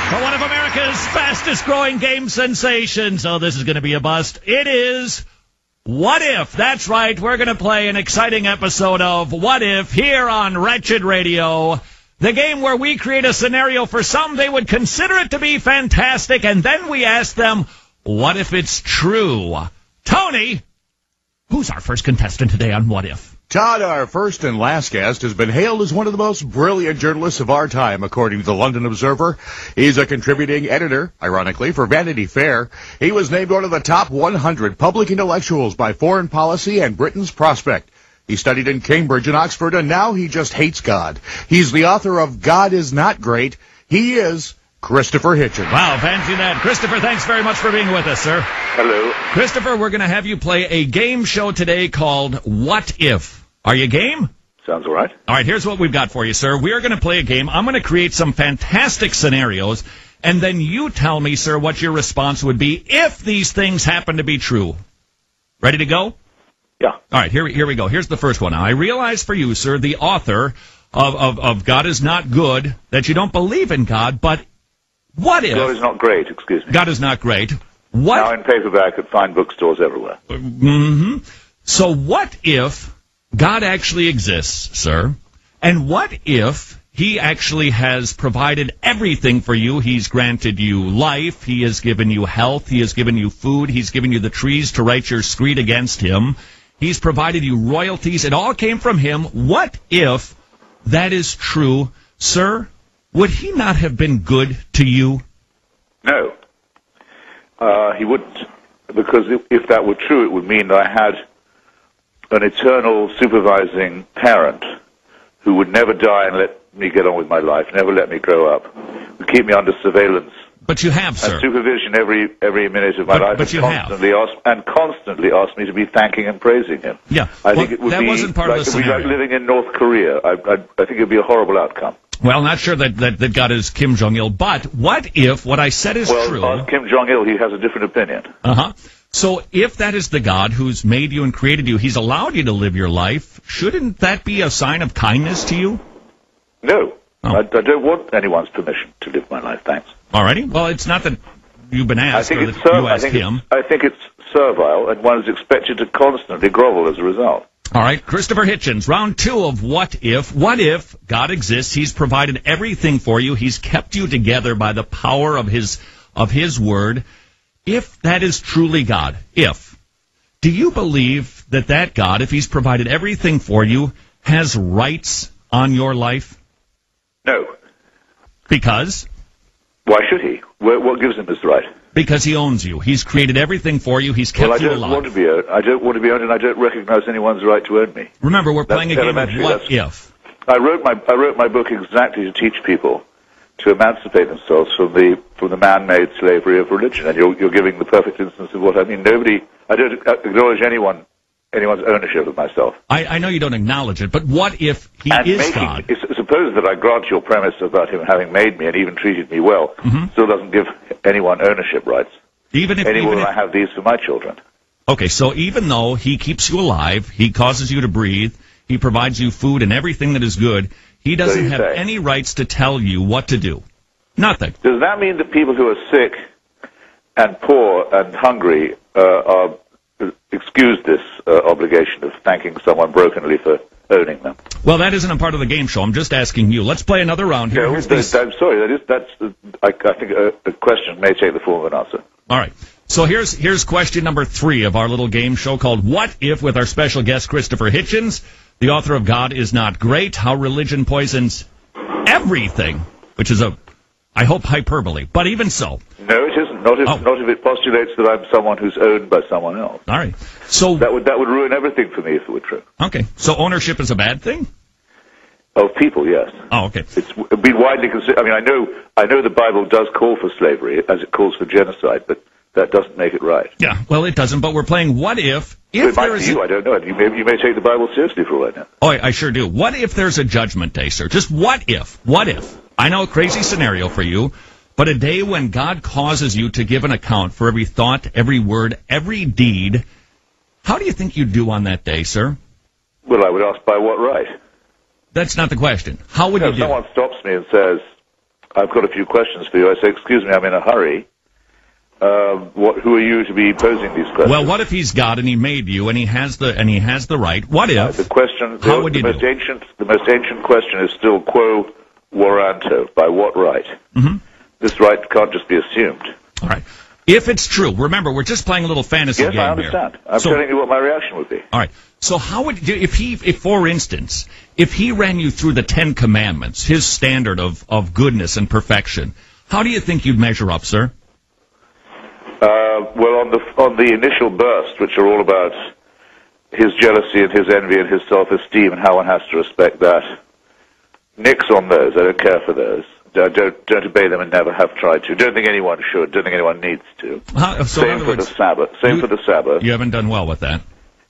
For one of America's fastest-growing game sensations, oh, this is going to be a bust. It is What If. That's right, we're going to play an exciting episode of What If here on Wretched Radio, the game where we create a scenario for some they would consider it to be fantastic, and then we ask them, what if it's true? Tony, who's our first contestant today on What If? Todd, our first and last guest, has been hailed as one of the most brilliant journalists of our time, according to the London Observer. He's a contributing editor, ironically, for Vanity Fair. He was named one of the top 100 public intellectuals by Foreign Policy and Britain's Prospect. He studied in Cambridge and Oxford, and now he just hates God. He's the author of God is Not Great. He is Christopher Hitchens. Wow, fancy that. Christopher, thanks very much for being with us, sir. Hello. Christopher, we're going to have you play a game show today called What If. Are you game? Sounds all right. All right, here's what we've got for you, sir. We are going to play a game. I'm going to create some fantastic scenarios, and then you tell me, sir, what your response would be if these things happen to be true. Ready to go? Yeah. All right, here we go. Here's the first one. Now, I realize for you, sir, the author of God is Not Good, that you don't believe in God, but what if... God is not great, excuse me. God is Not Great. What? Now in paperback at fine bookstores everywhere. Mm-hmm. So what if God actually exists, sir? And what if he actually has provided everything for you? He's granted you life. He has given you health. He has given you food. He's given you the trees to write your screed against him. He's provided you royalties. It all came from him. What if that is true, sir? Would he not have been good to you? No. He wouldn't. Because if that were true, it would mean that I had an eternal supervising parent who would never die and let me get on with my life, never let me grow up, would keep me under surveillance. But you have, sir. And supervision every minute of my life. But you constantly constantly asked me to be thanking and praising him. Yeah. I think it would that be wasn't part of the scenario. It would be like living in North Korea. I think it would be a horrible outcome. Well, not sure that God is Kim Jong-il, but what if what I said is true? Well, Kim Jong-il, he has a different opinion. Uh-huh. So if that is the God who's made you and created you, he's allowed you to live your life, shouldn't that be a sign of kindness to you? No. Oh. I don't want anyone's permission to live my life, thanks. All righty. Well, it's not that you've been asked or that you asked him. I think it's servile, and one is expected to constantly grovel as a result. All right, Christopher Hitchens, round two of What If. What if God exists? He's provided everything for you. He's kept you together by the power of his word. If that is truly God, do you believe that God, if he's provided everything for you, has rights on your life? No. Because? Why should he? What gives him this right? Because he owns you. He's created everything for you. He's kept you alive. I don't want to be owned. I don't want to be owned, and I don't recognize anyone's right to own me. Remember, we're playing a game of What If. I wrote my book exactly to teach people to emancipate themselves from the man-made slavery of religion, and you're giving the perfect instance of what I mean. I don't acknowledge anyone's ownership of myself. I know you don't acknowledge it, but what if he is God? Suppose that I grant your premise about him having made me and even treated me well, still doesn't give anyone ownership rights. Even if I have these for my children. Okay, so even though he keeps you alive, he causes you to breathe, he provides you food and everything that is good, he doesn't have any rights to tell you what to do. Nothing. Does that mean that people who are sick and poor and hungry are excuse this obligation of thanking someone brokenly for owning them? Well, that isn't a part of the game show. I'm just asking you. Let's play another round here. I'm sorry. I think a question may take the form of an answer. All right. So here's question number 3 of our little game show called What If, with our special guest Christopher Hitchens, the author of God is Not Great, How Religion Poisons Everything, which is I hope, hyperbole, but even so. No, it isn't. Not if it postulates that I'm someone who's owned by someone else. All right. So that would ruin everything for me if it were true. Okay. So ownership is a bad thing? Of people, yes. Oh, okay. It's been widely considered. I mean, I know the Bible does call for slavery as it calls for genocide, but that doesn't make it right. Yeah, well, it doesn't, but we're playing what if it might be you, I don't know. You may take the Bible seriously for right now. Oh, I sure do. What if there's a judgment day, sir? Just what if? What if? I know a crazy scenario for you, but a day when God causes you to give an account for every thought, every word, every deed, how do you think you'd do on that day, sir? Well, I would ask by what right? That's not the question. How would you do? If someone stops me and says, I've got a few questions for you. I say, excuse me, I'm in a hurry. Who are you to be posing these questions? Well, what if he's God and he made you and he has the right? What if? The question, how would you the most ancient question is still quo warranto, by what right? Mm-hmm. This right can't just be assumed. All right. If it's true, remember, we're just playing a little fantasy game here. Yes, I understand. I'm telling you what my reaction would be. All right. So how would if for instance, if he ran you through the 10 Commandments, his standard of goodness and perfection, how do you think you'd measure up, sir? Well, on the initial burst, which are all about his jealousy and his envy and his self-esteem and how one has to respect that, nix on those. I don't care for those. Don't obey them and never have tried to. Don't think anyone should. Don't think anyone needs to. Same for the Sabbath. Same for the Sabbath. You haven't done well with that.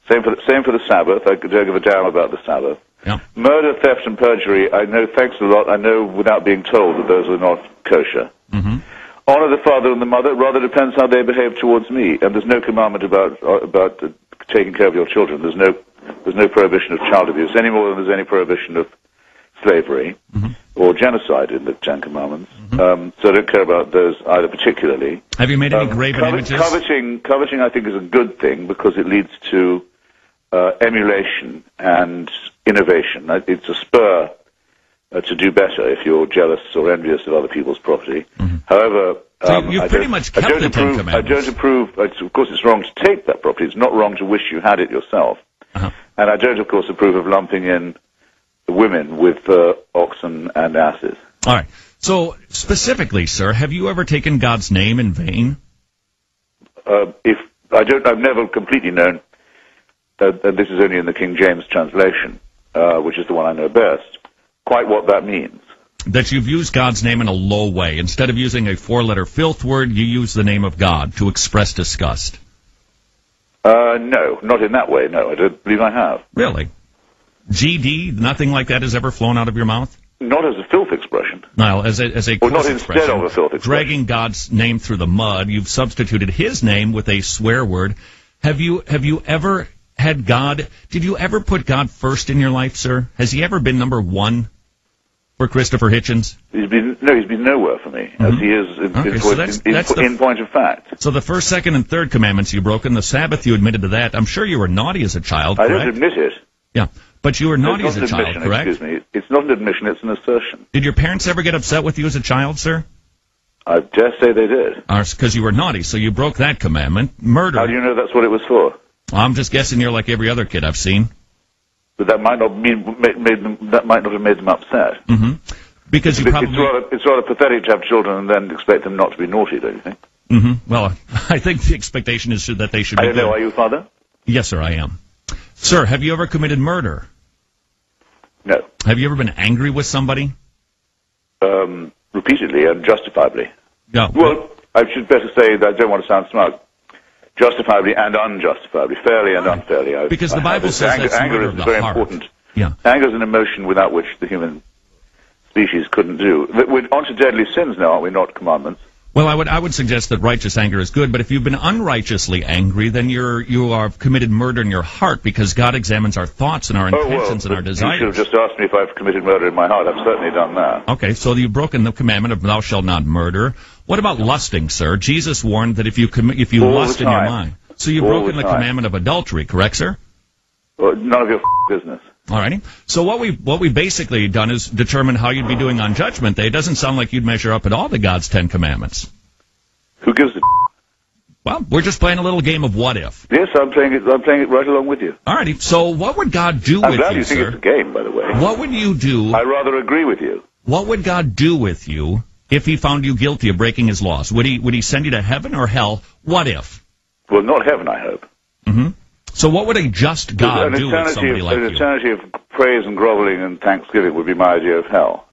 Same for the Sabbath. I don't give a damn about the Sabbath. Yeah. Murder, theft, and perjury. I know. Thanks a lot. I know without being told that those are not kosher. Mm-hmm. Honor the father and the mother. Rather depends how they behave towards me. And there's no commandment about taking care of your children. There's no prohibition of child abuse any more than there's any prohibition of slavery or genocide in the Ten Commandments. So I don't care about those either particularly. Have you made any graven images? Coveting, I think, is a good thing because it leads to emulation and innovation. It's a spur to do better if you're jealous or envious of other people's property. However, so you've pretty much kept the Ten Commandments. I don't approve. Of course, it's wrong to take that property. It's not wrong to wish you had it yourself. And I don't, of course, approve of lumping in women with oxen and asses. All right. So specifically, sir, have you ever taken God's name in vain? I've never completely known. And this is only in the King James translation, which is the one I know best. Quite what that means. That you've used God's name in a low way. Instead of using a 4-letter filth word, you use the name of God to express disgust. No, not in that way. No, I don't believe I have. Really? GD, nothing like that has ever flown out of your mouth? Not as a filth expression. No, as a well, not instead of a filth expression. Dragging God's name through the mud, you've substituted his name with a swear word. Have you ever had God? Did you ever put God first in your life, sir? Has he ever been number one for Christopher Hitchens? He's been nowhere for me, as he is in point of fact. So the first, second, and third commandments you broke, and the Sabbath you admitted to that. I'm sure you were naughty as a child, correct? I don't admit it. Yeah, but you were naughty as a child, correct? Excuse me. It's not an admission, it's an assertion. Did your parents ever get upset with you as a child, sir? I dare say they did. Because you were naughty, so you broke that commandment. Murder. How do you know that's what it was for? I'm just guessing you're like every other kid I've seen. But that might not have made them upset. Because it's rather pathetic to have children and then expect them not to be naughty, don't you think? Well, I think the expectation is that they should be. I don't know. Are you a father? Yes, sir, I am. Sir, have you ever committed murder? No. Have you ever been angry with somebody? Repeatedly and justifiably. No. Well, I should better say that I don't want to sound smug. Justifiably and unjustifiably, fairly and unfairly. Because the Bible says that's anger is very important. Yeah. Anger is an emotion without which the human species couldn't do. We're on to deadly sins now, aren't we? Not commandments. Well, I would suggest that righteous anger is good, but if you've been unrighteously angry, then you are committed murder in your heart, because God examines our thoughts and our intentions and our desires. You should have just asked me if I've committed murder in my heart. I've certainly done that. Okay, so you've broken the commandment of thou shalt not murder. What about lusting, sir? Jesus warned that if you lust in your mind. So you've broken the commandment of adultery, correct, sir? Well, none of your business. All righty. So what we basically done is determine how you'd be doing on Judgment Day. It doesn't sound like you'd measure up at all to God's 10 Commandments. Who gives a Well, we're just playing a little game of what if. Yes, I'm playing it right along with you. All righty. So what would God do with you, I'm glad you think it's a game, by the way. What would you do? I rather agree with you. What would God do with you if he found you guilty of breaking his laws? Would he send you to heaven or hell? What if? Well, not heaven, I hope. So what would a just God do with somebody like you? An eternity of praise and groveling and thanksgiving would be my idea of hell.